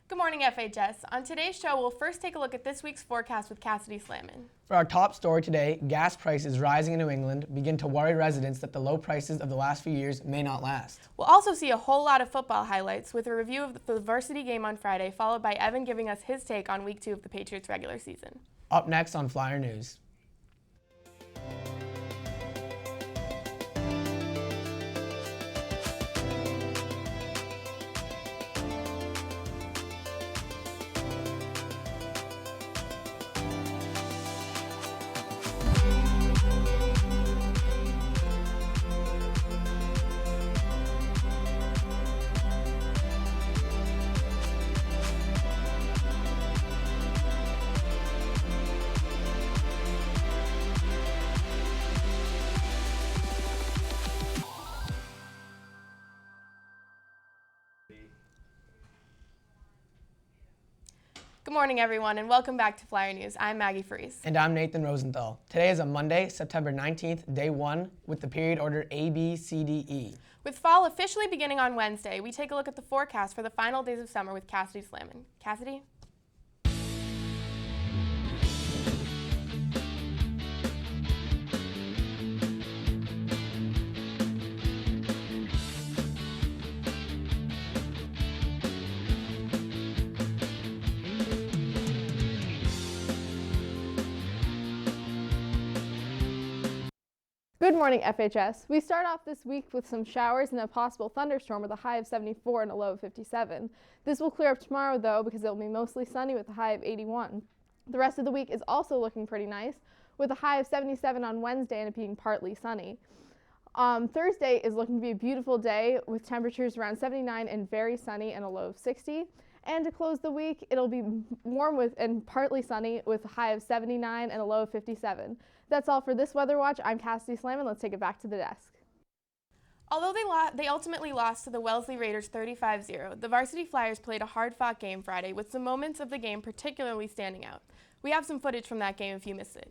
Good morning, FHS. On today's show, we'll first take a look at this week's forecast with Cassidy Slamman. For our top story today, gas prices rising in New England begin to worry residents that the low prices of the last few years may not last. We'll also see a whole lot of football highlights with a review of the varsity game on Friday, followed by Evan giving us his take on Week 2 of the Patriots regular season. Up next on Flyer News. Good morning, everyone, and welcome back to Flyer News. I'm Maggie Fries. And I'm Nathan Rosenthal. Today is a Monday, September 19th, day 1, with the period order A, B, C, D, E. With fall officially beginning on Wednesday, we take a look at the forecast for the final days of summer with Cassidy Slamman. Cassidy? Good morning, FHS. We start off this week with some showers and a possible thunderstorm with a high of 74 and a low of 57. This will clear up tomorrow, though, because it will be mostly sunny with a high of 81. The rest of the week is also looking pretty nice, with a high of 77 on Wednesday and it being partly sunny. Thursday is looking to be a beautiful day with temperatures around 79 and very sunny and a low of 60. And to close the week, it'll be warm and partly sunny with a high of 79 and a low of 57. That's all for this Weather Watch. I'm Cassidy Slamman. Let's take it back to the desk. Although they ultimately lost to the Wellesley Raiders 35-0, the Varsity Flyers played a hard-fought game Friday with some moments of the game particularly standing out. We have some footage from that game if you missed it.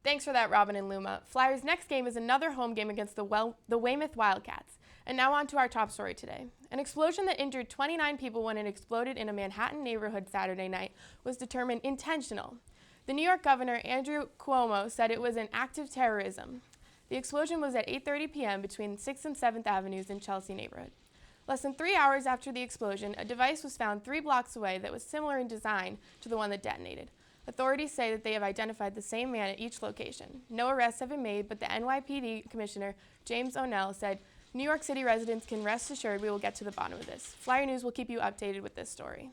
Thanks for that, Robin and Luma. Flyers' next game is another home game against the Weymouth Wildcats. And now on to our top story today. An explosion that injured 29 people when it exploded in a Manhattan neighborhood Saturday night was determined intentional. The New York Governor, Andrew Cuomo, said it was an act of terrorism. The explosion was at 8:30 p.m. between 6th and 7th Avenues in Chelsea neighborhood. Less than 3 hours after the explosion, a device was found 3 blocks away that was similar in design to the one that detonated. Authorities say that they have identified the same man at each location. No arrests have been made, but the NYPD Commissioner, James O'Neill, said, New York City residents can rest assured we will get to the bottom of this. Flyer News will keep you updated with this story.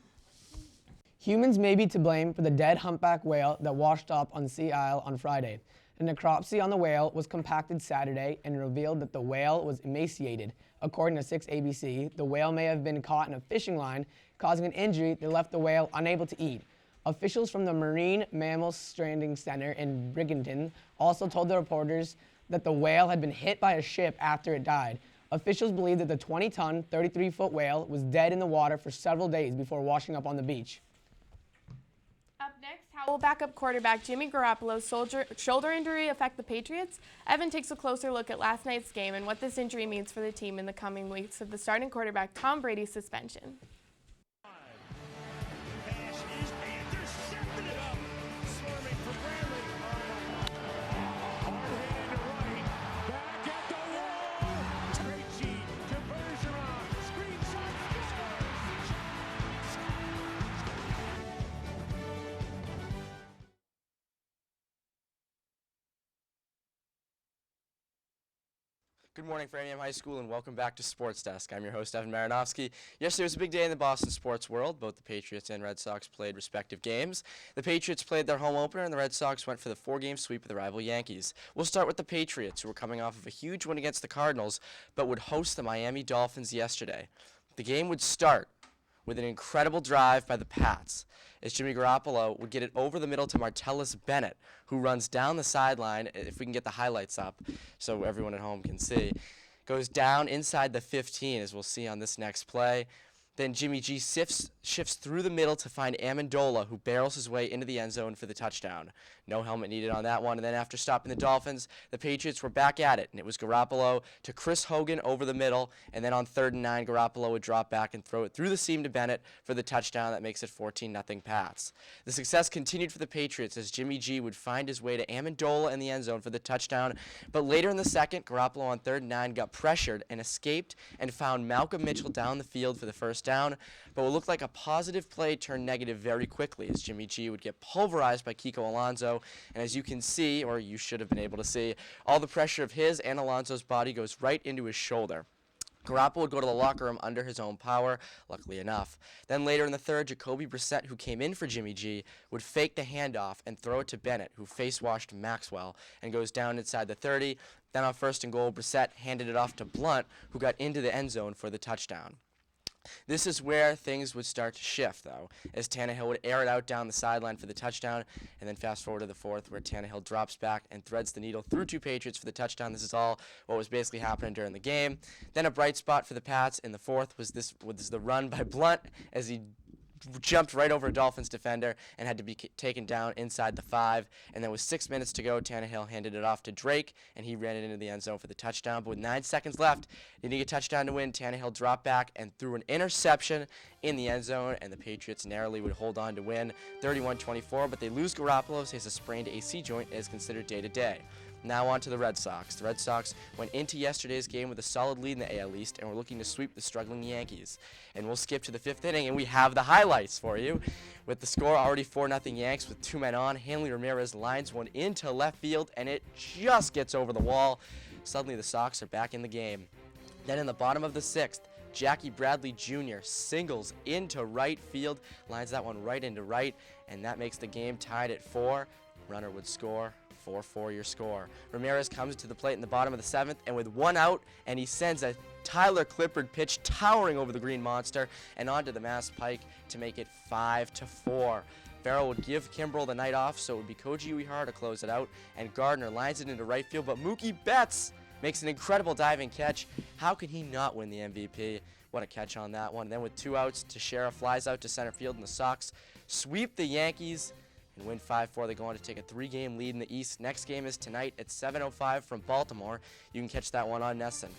Humans may be to blame for the dead humpback whale that washed up on Sea Isle on Friday. A necropsy on the whale was compacted Saturday and revealed that the whale was emaciated. According to 6ABC, the whale may have been caught in a fishing line, causing an injury that left the whale unable to eat. Officials from the Marine Mammal Stranding Center in Bridgeton also told the reporters that the whale had been hit by a ship after it died. Officials believe that the 20-ton, 33-foot whale was dead in the water for several days before washing up on the beach. Up next, how will backup quarterback Jimmy Garoppolo's shoulder injury affect the Patriots? Evan takes a closer look at last night's game and what this injury means for the team in the coming weeks of the starting quarterback Tom Brady's suspension. Good morning, Framingham High School, and welcome back to Sports Desk. I'm your host, Evan Maranofsky. Yesterday was a big day in the Boston sports world. Both the Patriots and Red Sox played respective games. The Patriots played their home opener, and the Red Sox went for the 4-game sweep of the rival Yankees. We'll start with the Patriots, who were coming off of a huge win against the Cardinals, but would host the Miami Dolphins yesterday. The game would start with an incredible drive by the Pats, as Jimmy Garoppolo would get it over the middle to Martellus Bennett, who runs down the sideline, if we can get the highlights up so everyone at home can see, goes down inside the 15, as we'll see on this next play. Then Jimmy G shifts through the middle to find Amendola, who barrels his way into the end zone for the touchdown. No helmet needed on that one. And then after stopping the Dolphins, the Patriots were back at it. And it was Garoppolo to Chris Hogan over the middle. And then on 3rd and 9, Garoppolo would drop back and throw it through the seam to Bennett for the touchdown that makes it 14-0 Pats. The success continued for the Patriots as Jimmy G would find his way to Amendola in the end zone for the touchdown. But later in the second, Garoppolo on 3rd and 9 got pressured and escaped and found Malcolm Mitchell down the field for the first down. But what looked like a positive play turned negative very quickly as Jimmy G would get pulverized by Kiko Alonso. And as you can see, or you should have been able to see, all the pressure of his and Alonso's body goes right into his shoulder. Garoppolo would go to the locker room under his own power, luckily enough. Then later in the third, Jacoby Brissett, who came in for Jimmy G, would fake the handoff and throw it to Bennett, who face-washed Maxwell, and goes down inside the 30. Then on 1st and goal, Brissett handed it off to Blunt, who got into the end zone for the touchdown. This is where things would start to shift, though, as Tannehill would air it out down the sideline for the touchdown, and then fast forward to the fourth, where Tannehill drops back and threads the needle through 2 Patriots for the touchdown. This is all what was basically happening during the game. Then a bright spot for the Pats in the fourth was the run by Blunt, as he jumped right over a Dolphins defender and had to be taken down inside the 5. And then with 6 minutes to go, Tannehill handed it off to Drake, and he ran it into the end zone for the touchdown. But with 9 seconds left, needing a touchdown to win, Tannehill dropped back and threw an interception in the end zone, and the Patriots narrowly would hold on to win 31-24. But they lose Garoppolo, as he has a sprained AC joint and is considered day-to-day. Now on to the Red Sox. The Red Sox went into yesterday's game with a solid lead in the AL East and were looking to sweep the struggling Yankees. And we'll skip to the 5th inning, and we have the highlights for you. With the score already 4-0 Yanks with 2 men on, Hanley Ramirez lines one into left field, and it just gets over the wall. Suddenly the Sox are back in the game. Then in the bottom of the 6th, Jackie Bradley Jr. singles into right field, lines that one right into right, and that makes the game tied at 4. Runner would score. 4-4 your score. Ramirez comes to the plate in the bottom of the 7th, and with 1 out, and he sends a Tyler Clippard pitch towering over the Green Monster and onto the Mass Pike to make it 5-4. Farrell would give Kimbrel the night off, so it would be Koji Uehara to close it out, and Gardner lines it into right field, but Mookie Betts makes an incredible diving catch. How can he not win the MVP? What a catch on that one. And then with 2 outs, Teixeira flies out to center field, and the Sox sweep the Yankees and win 5-4. They go on to take a 3-game lead in the East. Next game is tonight at 7:05 from Baltimore. You can catch that one on NESN.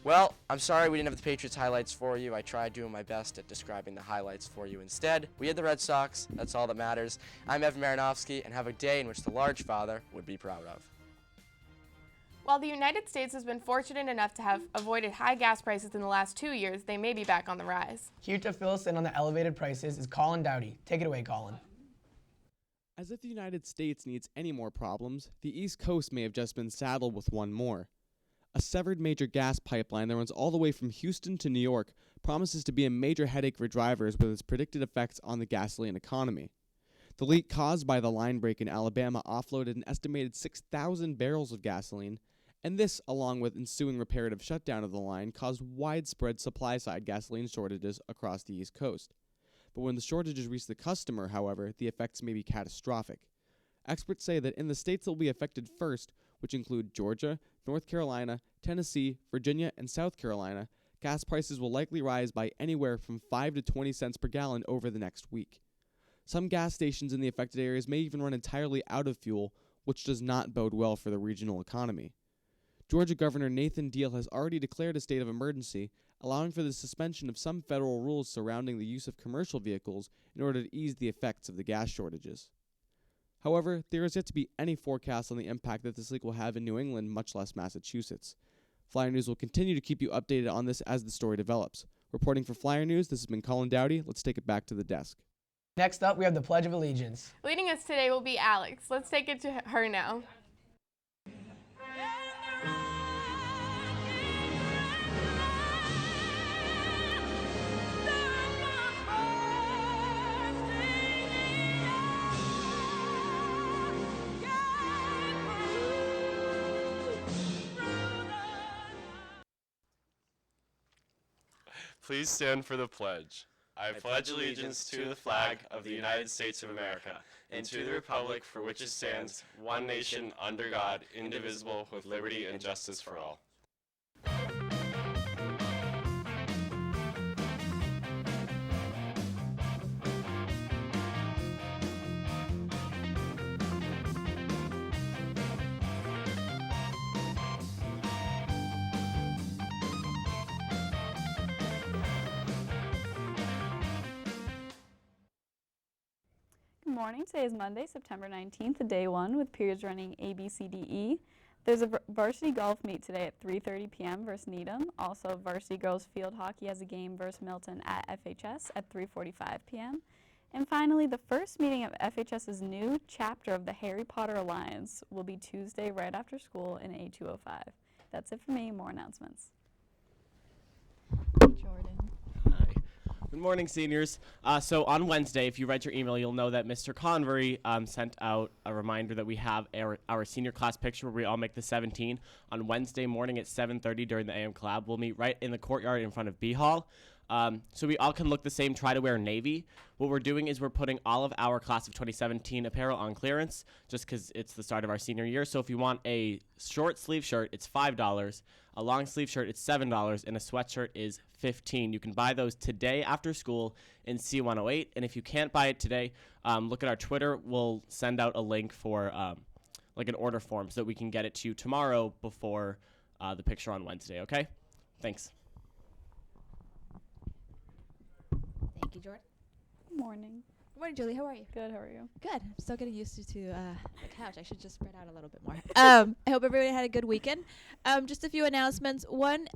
Well, I'm sorry we didn't have the Patriots highlights for you. I tried doing my best at describing the highlights for you instead. We had the Red Sox. That's all that matters. I'm Evan Maranofsky, and have a day in which the large father would be proud of. While the United States has been fortunate enough to have avoided high gas prices in the last 2 years, they may be back on the rise. Here to fill us in on the elevated prices is Colin Dowdy. Take it away, Colin. As if the United States needs any more problems, the East Coast may have just been saddled with one more. A severed major gas pipeline that runs all the way from Houston to New York promises to be a major headache for drivers with its predicted effects on the gasoline economy. The leak caused by the line break in Alabama offloaded an estimated 6,000 barrels of gasoline, and this, along with ensuing reparative shutdown of the line, caused widespread supply-side gasoline shortages across the East Coast. But when the shortages reach the customer, however, the effects may be catastrophic. Experts say that in the states that will be affected first, which include Georgia, North Carolina, Tennessee, Virginia, and South Carolina, gas prices will likely rise by anywhere from 5 to 20 cents per gallon over the next week. Some gas stations in the affected areas may even run entirely out of fuel, which does not bode well for the regional economy. Georgia Governor Nathan Deal has already declared a state of emergency, allowing for the suspension of some federal rules surrounding the use of commercial vehicles in order to ease the effects of the gas shortages. However, there is yet to be any forecast on the impact that this leak will have in New England, much less Massachusetts. Flyer News will continue to keep you updated on this as the story develops. Reporting for Flyer News, this has been Colin Dowdy. Let's take it back to the desk. Next up, we have the Pledge of Allegiance. Leading us today will be Alex. Let's take it to her now. Please stand for the pledge. I pledge allegiance to the flag of the United States of America and to the republic for which it stands, one nation, under God, indivisible, with liberty and justice for all. Good morning. Today is Monday, September 19th, day one, with periods running A, B, C, D, E. There's a varsity golf meet today at 3:30 p.m. versus Needham. Also, varsity girls field hockey has a game versus Milton at FHS at 3:45 p.m. And finally, the first meeting of FHS's new chapter of the Harry Potter Alliance will be Tuesday right after school in A205. That's it for me. More announcements. Jordan. Hi. Good morning, seniors. So on Wednesday, if you read your email, you'll know that Mr. Convery sent out a reminder that we have our senior class picture where we all make the 17 on Wednesday morning at 7:30 during the AM Collab. We'll meet right in the courtyard in front of B Hall. So we all can look the same, try to wear navy. What we're doing is we're putting all of our class of 2017 apparel on clearance just because it's the start of our senior year. So if you want a short sleeve shirt, it's $5. A long sleeve shirt, it's $7, and a sweatshirt is $15. You can buy those today after school in C108. And if you can't buy it today, look at our Twitter. We'll send out a link for like an order form so that we can get it to you tomorrow before the picture on Wednesday, okay? Thanks. Thank you, Jordan. Good morning. Good morning, Julie. How are you? Good. How are you? Good. I'm still getting used to the couch. I should just spread out a little bit more. I hope everybody had a good weekend. Just a few announcements. One,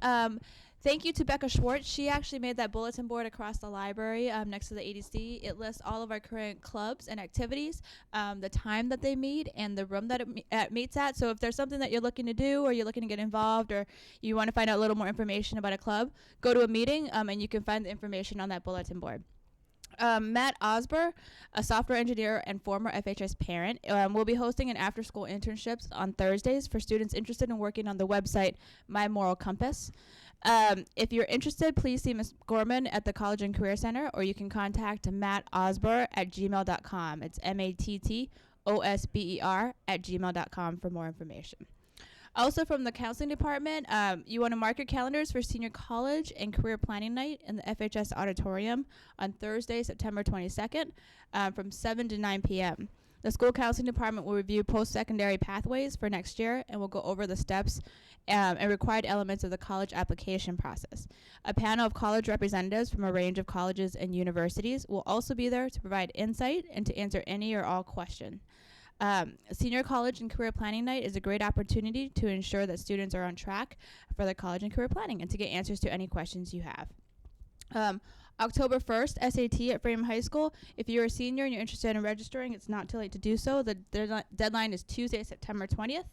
thank you to Becca Schwartz. She actually made that bulletin board across the library next to the ADC. It lists all of our current clubs and activities, the time that they meet, and the room that it meets at. So if there's something that you're looking to do or you're looking to get involved or you want to find out a little more information about a club, go to a meeting and you can find the information on that bulletin board. Matt Osber, a software engineer and former FHS parent, will be hosting an after-school internships on Thursdays for students interested in working on the website My Moral Compass. If you're interested, please see Ms. Gorman at the College and Career Center, or you can contact mattosber@gmail.com. It's MATTOSBER@gmail.com for more information. Also from the counseling department, you want to mark your calendars for senior college and career planning night in the FHS auditorium on Thursday, September 22nd from 7 to 9 p.m. The school counseling department will review post-secondary pathways for next year and will go over the steps and required elements of the college application process. A panel of college representatives from a range of colleges and universities will also be there to provide insight and to answer any or all questions. Senior College and Career Planning Night is a great opportunity to ensure that students are on track for their college and career planning and to get answers to any questions you have. October 1st, SAT at Freedom High School. If you're a senior and you're interested in registering, it's not too late to do so. The deadline is Tuesday, September 20th.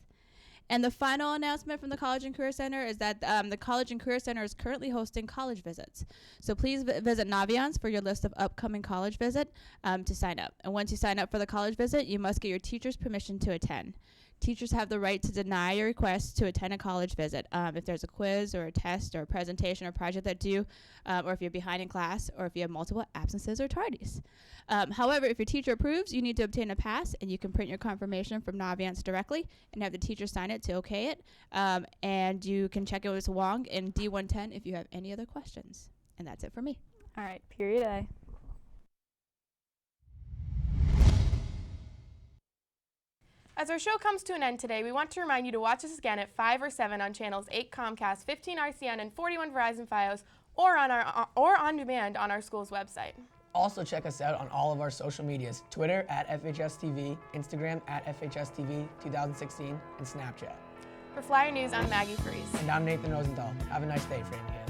And the final announcement from the College and Career Center is that the College and Career Center is currently hosting college visits. So please visit Naviance for your list of upcoming college visit to sign up. And once you sign up for the college visit, you must get your teacher's permission to attend. Teachers have the right to deny your request to attend a college visit if there's a quiz or a test or a presentation or project that due, or if you're behind in class, or if you have multiple absences or tardies. However, if your teacher approves, you need to obtain a pass, and you can print your confirmation from Naviance directly and have the teacher sign it to okay it. And you can check it with Wong in D110 if you have any other questions. And that's it for me. All right. Period A. As our show comes to an end today, we want to remind you to watch us again at 5 or 7 on channels 8 Comcast, 15 RCN, and 41 Verizon Fios, or on demand on our school's website. Also check us out on all of our social medias, Twitter @FHSTV, Instagram @FHSTV2016, and Snapchat. For Flyer News, I'm Maggie Freeze. And I'm Nathan Rosenthal. Have a nice day, Freedom Kids.